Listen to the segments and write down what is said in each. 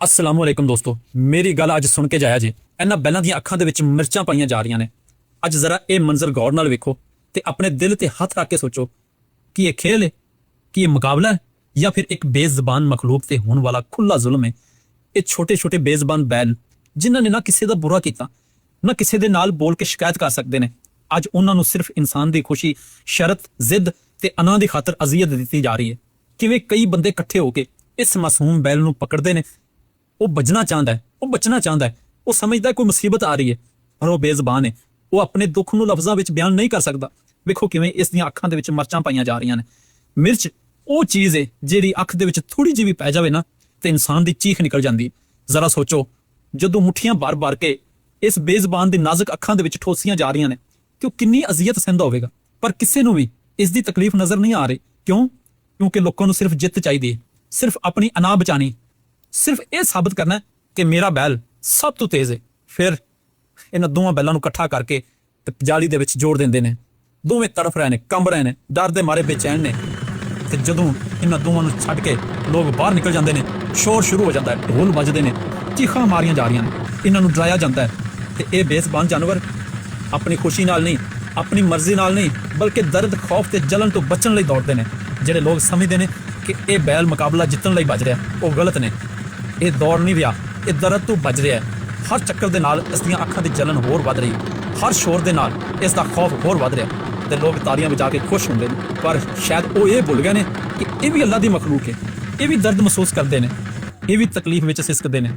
अस्सलाम वालेकुम दोस्तों, मेरी गल अज सुन के जाया जे। इन्हां बैलां ਦੀਆਂ ਅੱਖਾਂ ਦੇ ਵਿੱਚ ਮਿਰਚਾਂ ਪਾਈਆਂ ਜਾ ਰਹੀਆਂ ਨੇ। ਅੱਜ ਜ਼ਰਾ ਇਹ ਮੰਜ਼ਰ ਗੌਰ ਨਾਲ ਵੇਖੋ ਤੇ ਆਪਣੇ ਦਿਲ ਤੇ ਹੱਥ ਰੱਖ ਕੇ ਸੋਚੋ ਕਿ ਇਹ ਖੇਲ ਹੈ, ਕਿ ਇਹ ਮੁਕਾਬਲਾ ਹੈ ਜਾਂ ਫਿਰ ਇੱਕ ਬੇਜ਼ਬਾਨ ਮਖਲੂਕ ਤੇ ਹੋਣ ਵਾਲਾ ਖੁੱਲਾ ਜ਼ੁਲਮ ਹੈ। ਇਹ ਛੋਟੇ-ਛੋਟੇ ਬੇਜ਼ਬਾਨ ਬੈਲ ਜਿਨ੍ਹਾਂ ਨੇ ਨਾ ਕਿਸੇ ਦਾ ਬੁਰਾ ਕੀਤਾ, ਨਾ ਕਿਸੇ ਦੇ ਨਾਲ ਬੋਲ ਕੇ ਸ਼ਿਕਾਇਤ ਕਰ ਸਕਦੇ ਨੇ, ਅੱਜ ਉਹਨਾਂ ਨੂੰ ਸਿਰਫ ਇਨਸਾਨ ਦੀ ਖੁਸ਼ੀ, ਸ਼ਰਤ, ਜ਼ਿੱਦ ਤੇ ਅਨਾਂ ਦੀ ਖਾਤਰ ਅਜ਼ੀਅਤ ਦਿੱਤੀ ਜਾ ਰਹੀ ਹੈ। ਕਿਵੇਂ ਕਈ ਬੰਦੇ ਇਕੱਠੇ ਹੋ ਕੇ ਇਸ ਮਾਸੂਮ ਬੈਲ ਨੂੰ ਪਕੜਦੇ ਨੇ। ਉਹ ਬਚਣਾ ਚਾਹੁੰਦਾ ਹੈ, ਉਹ ਬਚਣਾ ਚਾਹੁੰਦਾ ਹੈ, ਉਹ ਸਮਝਦਾ ਕੋਈ ਮੁਸੀਬਤ ਆ ਰਹੀ ਹੈ, ਪਰ ਉਹ ਬੇਜ਼ਬਾਨ ਹੈ। ਉਹ ਆਪਣੇ ਦੁੱਖ ਨੂੰ ਲਫ਼ਜ਼ਾਂ ਵਿੱਚ ਬਿਆਨ ਨਹੀਂ ਕਰ ਸਕਦਾ। ਵੇਖੋ ਕਿਵੇਂ ਇਸ ਦੀਆਂ ਅੱਖਾਂ ਦੇ ਵਿੱਚ ਮਿਰਚਾਂ ਪਾਈਆਂ ਜਾ ਰਹੀਆਂ ਨੇ। ਮਿਰਚ ਉਹ ਚੀਜ਼ ਹੈ ਜਿਹੜੀ ਅੱਖ ਦੇ ਵਿੱਚ ਥੋੜੀ ਜਿਹੀ ਵੀ ਪੈ ਜਾਵੇ ਨਾ ਤੇ ਇਨਸਾਨ ਦੀ ਚੀਖ ਨਿਕਲ ਜਾਂਦੀ। ਜ਼ਰਾ ਸੋਚੋ, ਜਦੋਂ ਮੁੱਠੀਆਂ ਭਰ-ਭਰ ਕੇ ਇਸ ਬੇਜ਼ਬਾਨ ਦੀ ਨਾਜ਼ੁਕ ਅੱਖਾਂ ਦੇ ਵਿੱਚ ਠੋਸੀਆਂ ਜਾ ਰਹੀਆਂ ਨੇ ਤੇ ਉਹ ਕਿੰਨੀ ਅਜ਼ੀਅਤ ਸਹਿੰਦਾ ਹੋਵੇਗਾ। ਪਰ ਕਿਸੇ ਨੂੰ ਵੀ ਇਸ ਦੀ ਤਕਲੀਫ ਨਜ਼ਰ ਨਹੀਂ ਆ ਰਹੀ। ਕਿਉਂ? ਕਿਉਂਕਿ ਲੋਕਾਂ ਨੂੰ ਸਿਰਫ ਜਿੱਤ ਚਾਹੀਦੀ ਹੈ, ਸਿਰਫ ਆਪਣੀ ਅਨਾ ਬਚਾਣੀ, ਸਿਰਫ ਇਹ ਸਾਬਤ ਕਰਨਾ ਕਿ ਮੇਰਾ ਬੈਲ ਸਭ ਤੋਂ ਤੇਜ਼ ਹੈ। ਫਿਰ ਇਹਨਾਂ ਦੋਵਾਂ ਬੈਲਾਂ ਨੂੰ ਇਕੱਠਾ ਕਰਕੇ ਤੇ ਜਾਲੀ ਦੇ ਵਿੱਚ ਜੋੜ ਦਿੰਦੇ ਨੇ। ਦੋਵੇਂ ਤੜਫ ਰਹੇ ਨੇ, ਕੰਬ ਰਹੇ ਨੇ, ਡਰ ਦੇ ਮਾਰੇ ਬੇਚੈਨ ਨੇ। ਤੇ ਜਦੋਂ ਇਹਨਾਂ ਦੋਵਾਂ ਨੂੰ ਛੱਡ ਕੇ ਲੋਕ ਬਾਹਰ ਨਿਕਲ ਜਾਂਦੇ ਨੇ, ਸ਼ੋਰ ਸ਼ੁਰੂ ਹੋ ਜਾਂਦਾ ਹੈ, ਢੋਲ ਵੱਜਦੇ ਨੇ, ਚੀਖਾਂ ਮਾਰੀਆਂ ਜਾ ਰਹੀਆਂ ਨੇ, ਇਹਨਾਂ ਨੂੰ ਡਰਾਇਆ ਜਾਂਦਾ ਹੈ। ਤੇ ਇਹ ਬੇਜ਼ਬਾਨ ਜਾਨਵਰ ਆਪਣੀ ਖੁਸ਼ੀ ਨਾਲ ਨਹੀਂ, ਆਪਣੀ ਮਰਜ਼ੀ ਨਾਲ ਨਹੀਂ, ਬਲਕਿ ਦਰਦ, ਖੌਫ ਤੇ ਜਲਨ ਤੋਂ ਬਚਣ ਲਈ ਦੌੜਦੇ ਨੇ। ਜਿਹੜੇ ਲੋਕ ਸਮਝਦੇ ਨੇ ਕਿ ਇਹ ਬੈਲ ਮੁਕਾਬਲਾ ਜਿੱਤਣ ਲਈ ਭੱਜ ਰਿਹਾ, ਉਹ ਗਲਤ ਨੇ। ਇਹ ਦੌੜ ਨਹੀਂ ਰਿਹਾ, ਇਹ ਦਰਦ ਤੋਂ ਭੱਜ ਰਿਹਾ। ਹਰ ਚੱਕਰ ਦੇ ਨਾਲ ਇਸ ਦੀਆਂ ਅੱਖਾਂ ਦੀ ਜਲਨ ਹੋਰ ਵੱਧ ਰਹੀ, ਹਰ ਸ਼ੋਰ ਦੇ ਨਾਲ ਇਸ ਦਾ ਖੌਫ ਹੋਰ ਵੱਧ ਰਿਹਾ ਤੇ ਲੋਕ ਤਾਲੀਆਂ ਵਜਾ ਕੇ ਖੁਸ਼ ਹੁੰਦੇ ਨੇ। ਪਰ ਸ਼ਾਇਦ ਉਹ ਇਹ ਭੁੱਲ ਗਏ ਨੇ ਕਿ ਇਹ ਵੀ ਅੱਲਾ ਦੀ ਮਖਲੂਕ ਹੈ, ਇਹ ਵੀ ਦਰਦ ਮਹਿਸੂਸ ਕਰਦੇ ਨੇ, ਇਹ ਵੀ ਤਕਲੀਫ ਵਿੱਚ ਸਿਸਕਦੇ ਨੇ।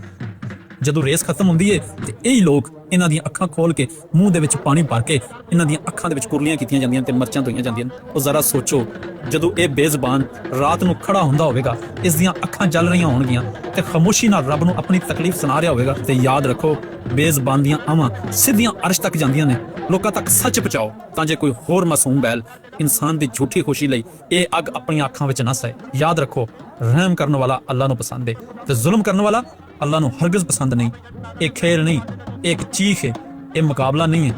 ਜਦੋਂ ਰੇਸ ਖਤਮ ਹੁੰਦੀ ਹੈ ਤੇ ਇਹੀ ਲੋਕ ਇਹਨਾਂ ਦੀਆਂ ਅੱਖਾਂ ਖੋਲ ਕੇ ਮੂੰਹ ਦੇ ਵਿੱਚ ਪਾਣੀ ਭਰ ਕੇ ਇਹਨਾਂ ਦੀਆਂ ਅੱਖਾਂ ਦੇ ਵਿੱਚ ਕੁਰਲੀਆਂ ਕੀਤੀਆਂ ਜਾਂਦੀਆਂ ਤੇ ਮਿਰਚਾਂ ਧੋਈਆਂ ਜਾਂਦੀਆਂ ਨੇ। ਉਹ ਜ਼ਰਾ ਸੋਚੋ, ਜਦੋਂ ਇਹ ਬੇਜ਼ਬਾਨ ਰਾਤ ਨੂੰ ਖੜਾ ਹੁੰਦਾ ਹੋਵੇਗਾ, ਇਸ ਦੀਆਂ ਅੱਖਾਂ ਜਲ ਰਹੀਆਂ ਹੋਣਗੀਆਂ ਤੇ ਖਾਮੋਸ਼ੀ ਨਾਲ ਰੱਬ ਨੂੰ ਆਪਣੀ ਤਕਲੀਫ ਸੁਣਾ ਰਿਹਾ ਹੋਵੇਗਾ। ਤੇ ਯਾਦ ਰੱਖੋ, ਬੇਜ਼ਬਾਨ ਦੀਆਂ ਆਵਾਂ ਸਿੱਧੀਆਂ ਅਰਸ਼ ਤੱਕ ਜਾਂਦੀਆਂ ਨੇ। ਲੋਕਾਂ ਤੱਕ ਸੱਚ ਪਹੁੰਚਾਓ ਤਾਂ ਜੇ ਕੋਈ ਹੋਰ ਮਾਸੂਮ ਬੈਲ ਇਨਸਾਨ ਦੀ ਝੂਠੀ ਖੁਸ਼ੀ ਲਈ ਇਹ ਅੱਗ ਆਪਣੀਆਂ ਅੱਖਾਂ ਵਿੱਚ ਨਾ ਸਹੇ। ਯਾਦ ਰੱਖੋ, ਰਹਿਮ ਕਰਨ ਵਾਲਾ ਅੱਲਾ ਨੂੰ ਪਸੰਦ ਹੈ ਤੇ ਜ਼ੁਲਮ ਕਰਨ ਵਾਲਾ ਅੱਲਾ ਨੂੰ ਹਰਗਿਜ਼ ਪਸੰਦ ਨਹੀਂ। ਇਹ ਖੇਲ ਨਹੀਂ, ਇਹ ਇੱਕ ਚੀਖ ਹੈ, ਇਹ ਮੁਕਾਬਲਾ ਨਹੀਂ ਹੈ।